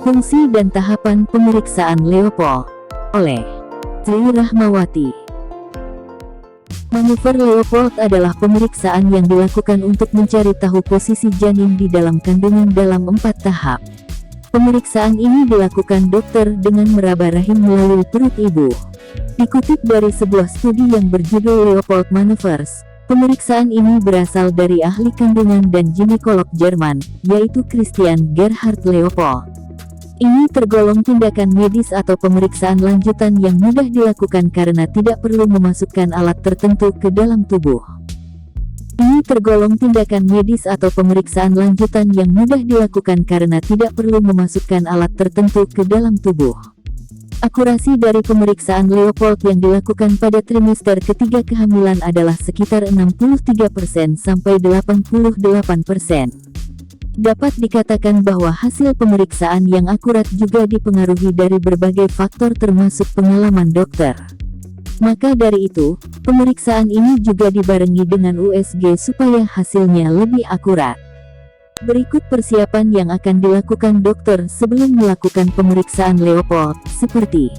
Fungsi dan tahapan pemeriksaan Leopold oleh Sri Rahmawati. Manuver Leopold adalah pemeriksaan yang dilakukan untuk mencari tahu posisi janin di dalam kandungan dalam 4 tahap. Pemeriksaan ini dilakukan dokter dengan meraba rahim melalui perut ibu. Dikutip dari sebuah studi yang berjudul Leopold Maneuvers, pemeriksaan ini berasal dari ahli kandungan dan ginekolog Jerman, yaitu Christian Gerhard Leopold. Ini tergolong tindakan medis atau pemeriksaan lanjutan yang mudah dilakukan karena tidak perlu memasukkan alat tertentu ke dalam tubuh. Ini tergolong tindakan medis atau pemeriksaan lanjutan yang mudah dilakukan karena tidak perlu memasukkan alat tertentu ke dalam tubuh. Akurasi dari pemeriksaan Leopold yang dilakukan pada trimester ketiga kehamilan adalah sekitar 63% sampai 88%. Dapat dikatakan bahwa hasil pemeriksaan yang akurat juga dipengaruhi dari berbagai faktor termasuk pengalaman dokter. Maka dari itu, pemeriksaan ini juga dibarengi dengan USG supaya hasilnya lebih akurat. Berikut persiapan yang akan dilakukan dokter sebelum melakukan pemeriksaan Leopold, seperti: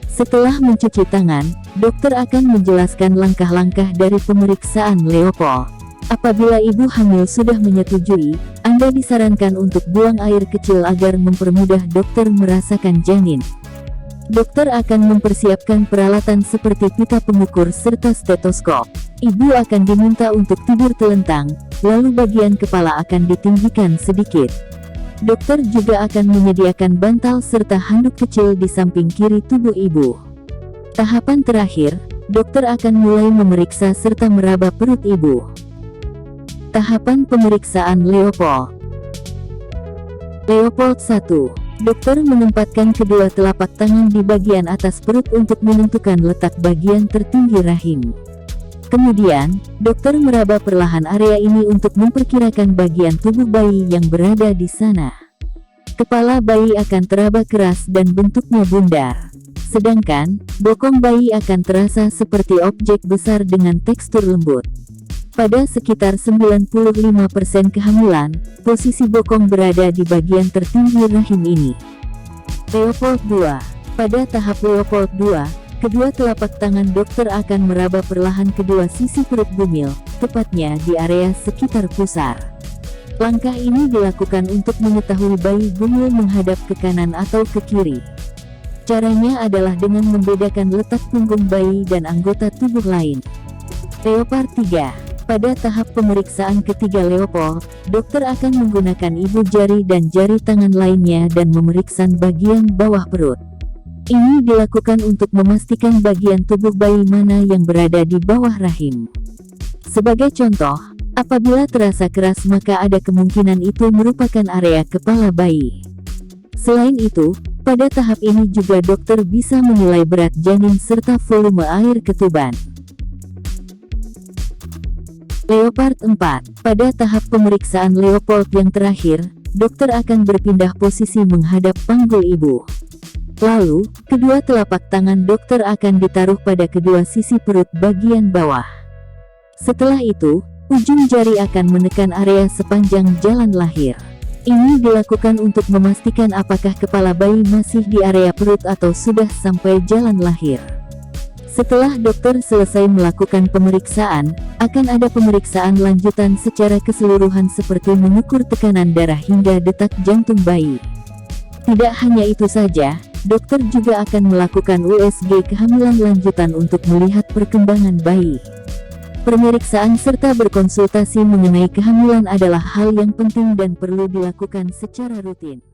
setelah mencuci tangan, dokter akan menjelaskan langkah-langkah dari pemeriksaan Leopold. Apabila ibu hamil sudah menyetujui, Anda disarankan untuk buang air kecil agar mempermudah dokter merasakan janin. Dokter akan mempersiapkan peralatan seperti pita pengukur serta stetoskop. Ibu akan diminta untuk tidur telentang, lalu bagian kepala akan ditinggikan sedikit. Dokter juga akan menyediakan bantal serta handuk kecil di samping kiri tubuh ibu. Tahapan terakhir, dokter akan mulai memeriksa serta meraba perut ibu. Tahapan pemeriksaan Leopold. Leopold 1. Dokter menempatkan kedua telapak tangan di bagian atas perut untuk menentukan letak bagian tertinggi rahim. Kemudian, dokter meraba perlahan area ini untuk memperkirakan bagian tubuh bayi yang berada di sana. Kepala bayi akan teraba keras dan bentuknya bundar. Sedangkan, bokong bayi akan terasa seperti objek besar dengan tekstur lembut. Pada sekitar 95% kehamilan, posisi bokong berada di bagian tertinggi rahim ini. Leopold 2. Pada tahap Leopold 2, kedua telapak tangan dokter akan meraba perlahan kedua sisi perut bumil, tepatnya di area sekitar pusar. Langkah ini dilakukan untuk mengetahui bayi bumil menghadap ke kanan atau ke kiri. Caranya adalah dengan membedakan letak punggung bayi dan anggota tubuh lain. Leopard 3. Pada tahap pemeriksaan ketiga Leopold, dokter akan menggunakan ibu jari dan jari tangan lainnya dan memeriksa bagian bawah perut. Ini dilakukan untuk memastikan bagian tubuh bayi mana yang berada di bawah rahim. Sebagai contoh, apabila terasa keras maka ada kemungkinan itu merupakan area kepala bayi. Selain itu, pada tahap ini juga dokter bisa menilai berat janin serta volume air ketuban. Leopard 4. Pada tahap pemeriksaan Leopold yang terakhir, dokter akan berpindah posisi menghadap panggul ibu. Lalu, kedua telapak tangan dokter akan ditaruh pada kedua sisi perut bagian bawah. Setelah itu, ujung jari akan menekan area sepanjang jalan lahir. Ini dilakukan untuk memastikan apakah kepala bayi masih di area perut atau sudah sampai jalan lahir. Setelah dokter selesai melakukan pemeriksaan, akan ada pemeriksaan lanjutan secara keseluruhan seperti mengukur tekanan darah hingga detak jantung bayi. Tidak hanya itu saja, dokter juga akan melakukan USG kehamilan lanjutan untuk melihat perkembangan bayi. Pemeriksaan serta berkonsultasi mengenai kehamilan adalah hal yang penting dan perlu dilakukan secara rutin.